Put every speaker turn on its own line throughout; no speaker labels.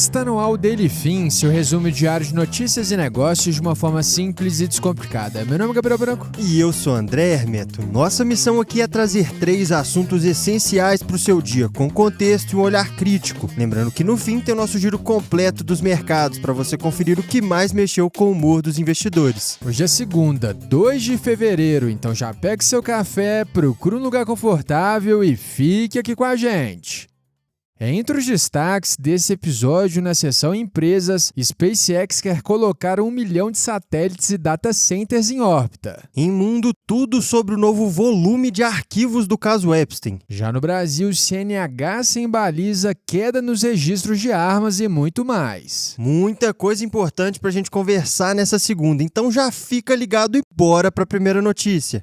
Está no ar o Daily Fin, seu resumo diário de notícias e negócios de uma forma simples e descomplicada. Meu nome é Gabriel Branco.
E eu sou André Hermeto. Nossa missão aqui é trazer 3 assuntos essenciais para o seu dia, com contexto e um olhar crítico. Lembrando que no fim tem o nosso giro completo dos mercados, para você conferir o que mais mexeu com o humor dos investidores.
Hoje é segunda, 2 de fevereiro, então já pegue seu café, procure um lugar confortável e fique aqui com a gente. Entre os destaques desse episódio na seção Empresas, SpaceX quer colocar 1 milhão de satélites e data centers em órbita.
Em Mundo, tudo sobre o novo volume de arquivos do caso Epstein.
Já no Brasil, CNH sem baliza, queda nos registros de armas e muito mais.
Muita coisa importante para a gente conversar nessa segunda, então já fica ligado e bora para a primeira notícia.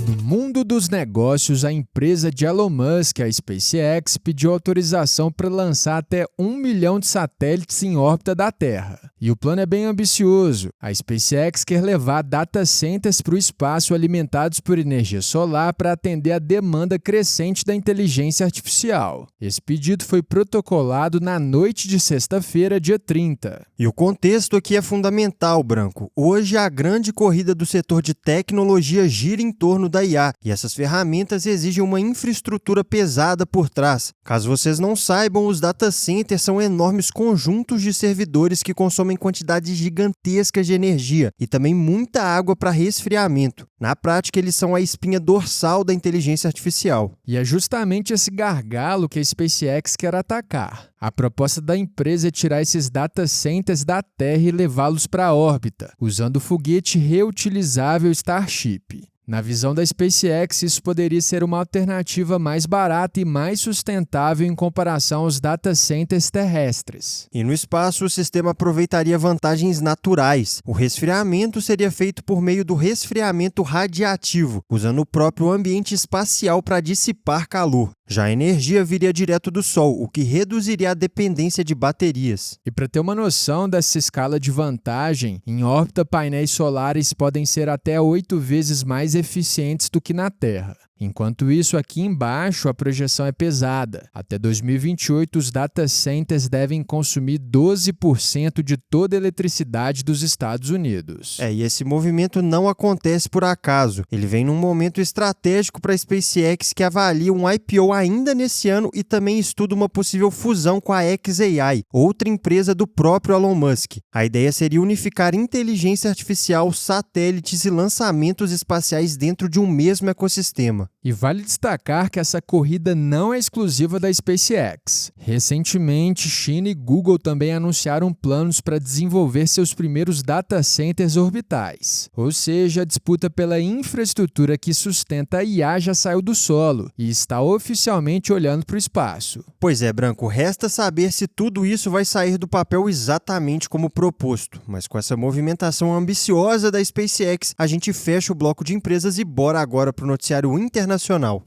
No mundo dos negócios, a empresa de Elon Musk, a SpaceX, pediu autorização para lançar até 1 milhão de satélites em órbita da Terra. E o plano é bem ambicioso. A SpaceX quer levar data centers para o espaço alimentados por energia solar para atender a demanda crescente da inteligência artificial. Esse pedido foi protocolado na noite de sexta-feira, dia 30.
E o contexto aqui é fundamental, Branco. Hoje, a grande corrida do setor de tecnologia gira em torno da IA, e essas ferramentas exigem uma infraestrutura pesada por trás. Caso vocês não saibam, os data centers são enormes conjuntos de servidores que consomem quantidades gigantescas de energia e também muita água para resfriamento. Na prática, eles são a espinha dorsal da inteligência artificial.
E é justamente esse gargalo que a SpaceX quer atacar. A proposta da empresa é tirar esses data centers da Terra e levá-los para a órbita, usando o foguete reutilizável Starship. Na visão da SpaceX, isso poderia ser uma alternativa mais barata e mais sustentável em comparação aos data centers terrestres.
E no espaço, o sistema aproveitaria vantagens naturais. O resfriamento seria feito por meio do resfriamento radiativo, usando o próprio ambiente espacial para dissipar calor. Já a energia viria direto do Sol, o que reduziria a dependência de baterias.
E para ter uma noção dessa escala de vantagem, em órbita painéis solares podem ser até 8 vezes mais eficientes do que na Terra. Enquanto isso, aqui embaixo, a projeção é pesada. Até 2028, os data centers devem consumir 12% de toda a eletricidade dos Estados Unidos.
E esse movimento não acontece por acaso. Ele vem num momento estratégico para a SpaceX, que avalia um IPO ainda nesse ano e também estuda uma possível fusão com a xAI, outra empresa do próprio Elon Musk. A ideia seria unificar inteligência artificial, satélites e lançamentos espaciais dentro de um mesmo ecossistema.
E vale destacar que essa corrida não é exclusiva da SpaceX. Recentemente, China e Google também anunciaram planos para desenvolver seus primeiros data centers orbitais. Ou seja, a disputa pela infraestrutura que sustenta a IA já saiu do solo e está oficialmente olhando para o espaço.
Pois é, Branco, resta saber se tudo isso vai sair do papel exatamente como proposto. Mas com essa movimentação ambiciosa da SpaceX, a gente fecha o bloco de empresas e bora agora para o noticiário internacional.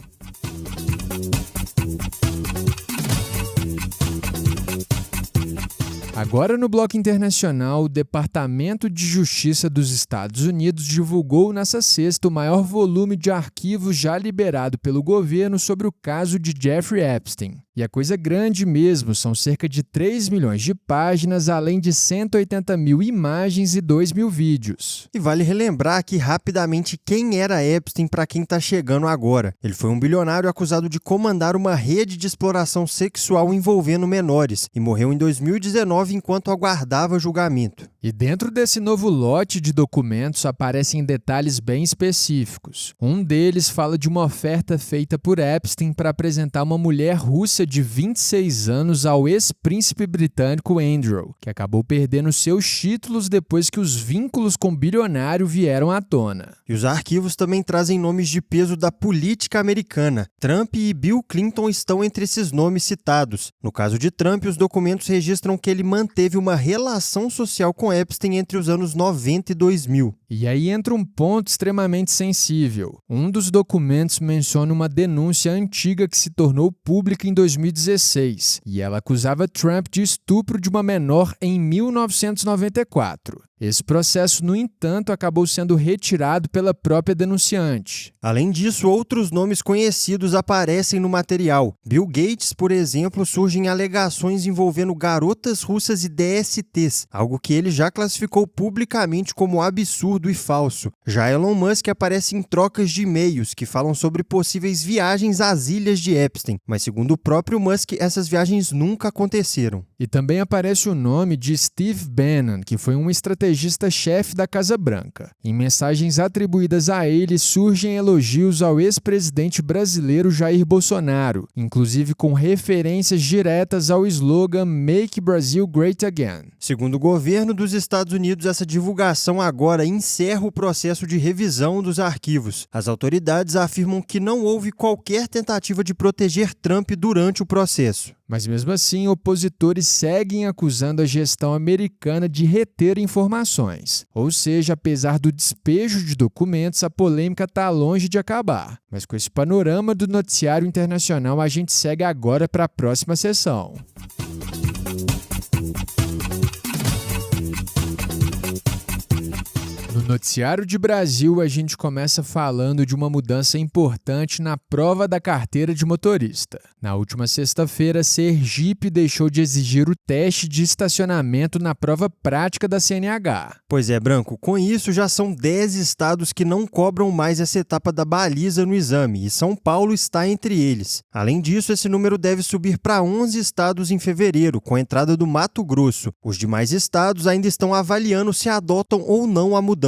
Agora, no bloco internacional, o Departamento de Justiça dos Estados Unidos divulgou nesta sexta o maior volume de arquivos já liberado pelo governo sobre o caso de Jeffrey Epstein. E a coisa grande mesmo, são cerca de 3 milhões de páginas, além de 180 mil imagens e 2 mil vídeos.
E vale relembrar aqui rapidamente quem era Epstein para quem está chegando agora. Ele foi um bilionário acusado de comandar uma rede de exploração sexual envolvendo menores e morreu em 2019 enquanto aguardava julgamento.
E dentro desse novo lote de documentos aparecem detalhes bem específicos. Um deles fala de uma oferta feita por Epstein para apresentar uma mulher russa de 26 anos ao ex-príncipe britânico Andrew, que acabou perdendo seus títulos depois que os vínculos com o bilionário vieram à tona.
E os arquivos também trazem nomes de peso da política americana. Trump e Bill Clinton estão entre esses nomes citados. No caso de Trump, os documentos registram que ele manteve uma relação social com Epstein entre os anos 90 e 2000.
E aí entra um ponto extremamente sensível. Um dos documentos menciona uma denúncia antiga que se tornou pública em 2016, e ela acusava Trump de estupro de uma menor em 1994. Esse processo, no entanto, acabou sendo retirado pela própria denunciante.
Além disso, outros nomes conhecidos aparecem no material. Bill Gates, por exemplo, surgem alegações envolvendo garotas russas e DSTs, algo que ele já classificou publicamente como absurdo e falso. Já Elon Musk aparece em trocas de e-mails que falam sobre possíveis viagens às ilhas de Epstein, mas segundo o próprio Musk, essas viagens nunca aconteceram.
E também aparece o nome de Steve Bannon, que foi um estrategista-chefe da Casa Branca. Em mensagens atribuídas a ele, surgem elogios ao ex-presidente brasileiro Jair Bolsonaro, inclusive com referências diretas ao slogan Make Brazil Great Again.
Segundo o governo dos Estados Unidos, essa divulgação agora encerra o processo de revisão dos arquivos. As autoridades afirmam que não houve qualquer tentativa de proteger Trump durante o processo.
Mas mesmo assim, opositores seguem acusando a gestão americana de reter informações. Ou seja, apesar do despejo de documentos, a polêmica está longe de acabar. Mas com esse panorama do noticiário internacional, a gente segue agora para a próxima sessão. No noticiário de Brasil, a gente começa falando de uma mudança importante na prova da carteira de motorista. Na última sexta-feira, Sergipe deixou de exigir o teste de estacionamento na prova prática da CNH.
Pois é, Branco, com isso já são 10 estados que não cobram mais essa etapa da baliza no exame, e São Paulo está entre eles. Além disso, esse número deve subir para 11 estados em fevereiro, com a entrada do Mato Grosso. Os demais estados ainda estão avaliando se adotam ou não a mudança.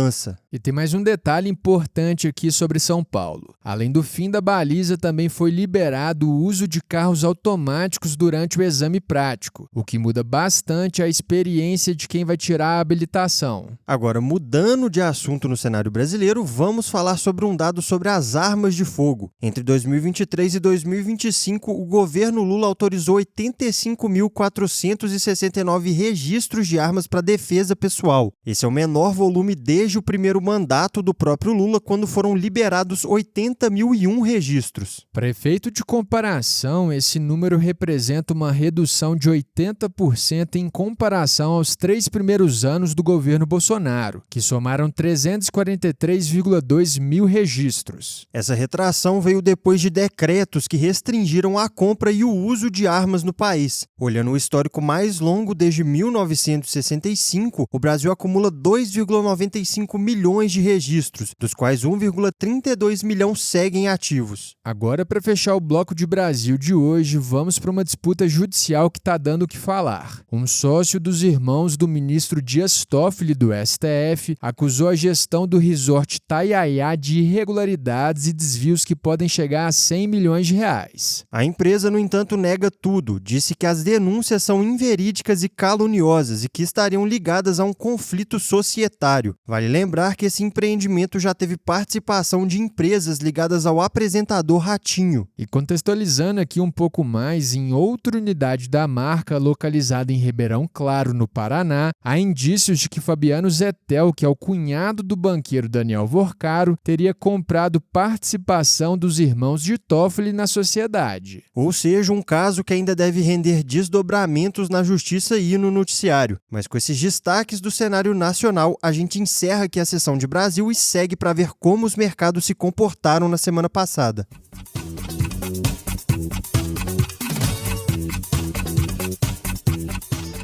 E tem mais um detalhe importante aqui sobre São Paulo. Além do fim da baliza, também foi liberado o uso de carros automáticos durante o exame prático, o que muda bastante a experiência de quem vai tirar a habilitação.
Agora, mudando de assunto no cenário brasileiro, vamos falar sobre um dado sobre as armas de fogo. Entre 2023 e 2025, o governo Lula autorizou 85.469 registros de armas para defesa pessoal. Esse é o menor volume desde o primeiro mandato do próprio Lula, quando foram liberados 80.001 registros.
Para efeito de comparação, esse número representa uma redução de 80% em comparação aos 3 primeiros anos do governo Bolsonaro, que somaram 343,2 mil registros.
Essa retração veio depois de decretos que restringiram a compra e o uso de armas no país. Olhando o histórico mais longo desde 1965, o Brasil acumula 2,95 milhões de registros, dos quais 1,32 milhão seguem ativos.
Agora, para fechar o bloco de Brasil de hoje, vamos para uma disputa judicial que está dando o que falar. Um sócio dos irmãos do ministro Dias Toffoli do STF acusou a gestão do resort Taiaiá de irregularidades e desvios que podem chegar a 100 milhões de reais.
A empresa, no entanto, nega tudo. Disse que as denúncias são inverídicas e caluniosas e que estariam ligadas a um conflito societário. Vale lembrar que esse empreendimento já teve participação de empresas ligadas ao apresentador Ratinho.
E contextualizando aqui um pouco mais, em outra unidade da marca, localizada em Ribeirão Claro, no Paraná, há indícios de que Fabiano Zettel, que é o cunhado do banqueiro Daniel Vorcaro, teria comprado participação dos irmãos de Toffoli na sociedade.
Ou seja, um caso que ainda deve render desdobramentos na justiça e no noticiário. Mas com esses destaques do cenário nacional, a gente encerra aqui a sessão de Brasil e segue para ver como os mercados se comportaram na semana passada.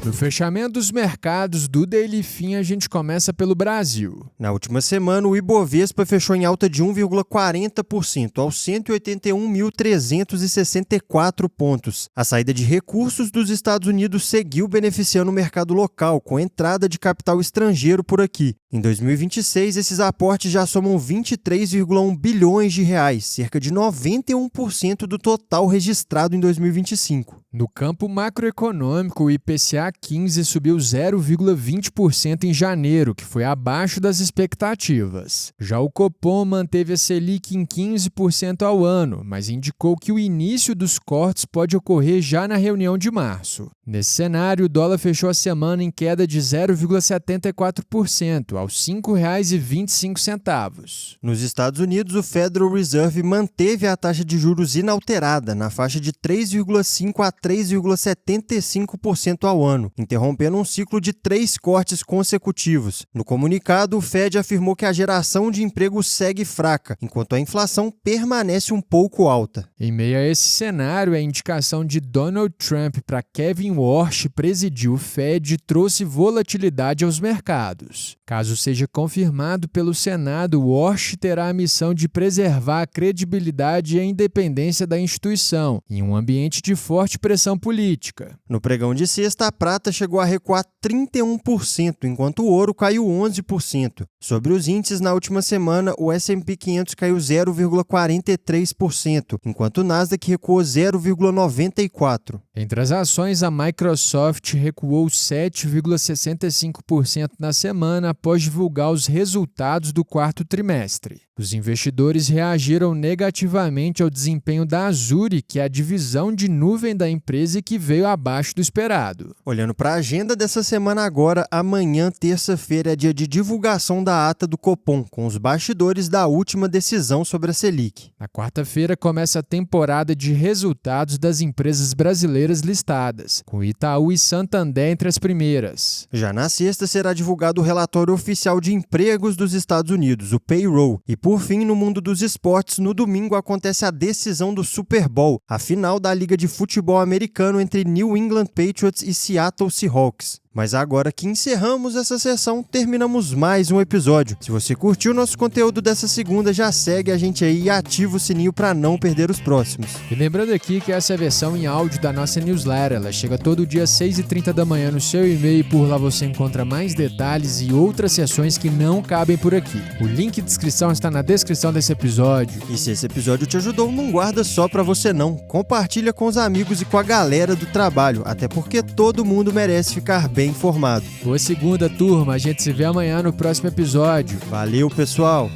No fechamento dos mercados do Daily Fim, a gente começa pelo Brasil.
Na última semana, o Ibovespa fechou em alta de 1,40% aos 181.364 pontos. A saída de recursos dos Estados Unidos seguiu beneficiando o mercado local, com entrada de capital estrangeiro por aqui. Em 2026, esses aportes já somam 23,1 bilhões de reais, cerca de 91% do total registrado em 2025.
No campo macroeconômico, o IPCA 15 subiu 0,20% em janeiro, que foi abaixo das expectativas. Já o Copom manteve a Selic em 15% ao ano, mas indicou que o início dos cortes pode ocorrer já na reunião de março. Nesse cenário, o dólar fechou a semana em queda de 0,74%, aos R$ 5,25.
Nos Estados Unidos, o Federal Reserve manteve a taxa de juros inalterada, na faixa de 3,5% a 3,75% ao ano. interrompendo um ciclo de 3 cortes consecutivos. No comunicado, o Fed afirmou que a geração de emprego segue fraca, enquanto a inflação permanece um pouco alta.
Em meio a esse cenário, a indicação de Donald Trump para Kevin Warsh presidir o Fed trouxe volatilidade aos mercados. Caso seja confirmado pelo Senado, Warsh terá a missão de preservar a credibilidade e a independência da instituição, em um ambiente de forte pressão política.
No pregão de sexta, a prata chegou a recuar 31%, enquanto o ouro caiu 11%. Sobre os índices, na última semana, o S&P 500 caiu 0,43%, enquanto o Nasdaq recuou 0,94%.
Entre as ações, a Microsoft recuou 7,65% na semana após divulgar os resultados do quarto trimestre. Os investidores reagiram negativamente ao desempenho da Azure, que é a divisão de nuvem da empresa e que veio abaixo do esperado.
Olhando para a agenda dessa semana agora, amanhã, terça-feira, é dia de divulgação da ata do Copom, com os bastidores da última decisão sobre a Selic.
Na quarta-feira começa a temporada de resultados das empresas brasileiras listadas, com Itaú e Santander entre as primeiras.
Já na sexta será divulgado o relatório oficial de empregos dos Estados Unidos, o Payroll. E por fim, no mundo dos esportes, no domingo acontece a decisão do Super Bowl, a final da Liga de Futebol Americano entre New England Patriots e Seattle Seahawks. Mas agora que encerramos essa sessão, terminamos mais um episódio. Se você curtiu nosso conteúdo dessa segunda, já segue a gente aí e ativa o sininho para não perder os próximos.
E lembrando aqui que essa é a versão em áudio da nossa newsletter. Ela chega todo dia às 6h30 da manhã no seu e-mail e por lá você encontra mais detalhes e outras sessões que não cabem por aqui. O link de inscrição está na descrição desse episódio.
E se esse episódio te ajudou, não guarda só para você não. Compartilha com os amigos e com a galera do trabalho, até porque todo mundo merece ficar bem informado.
Boa segunda, turma. A gente se vê amanhã no próximo episódio.
Valeu, pessoal!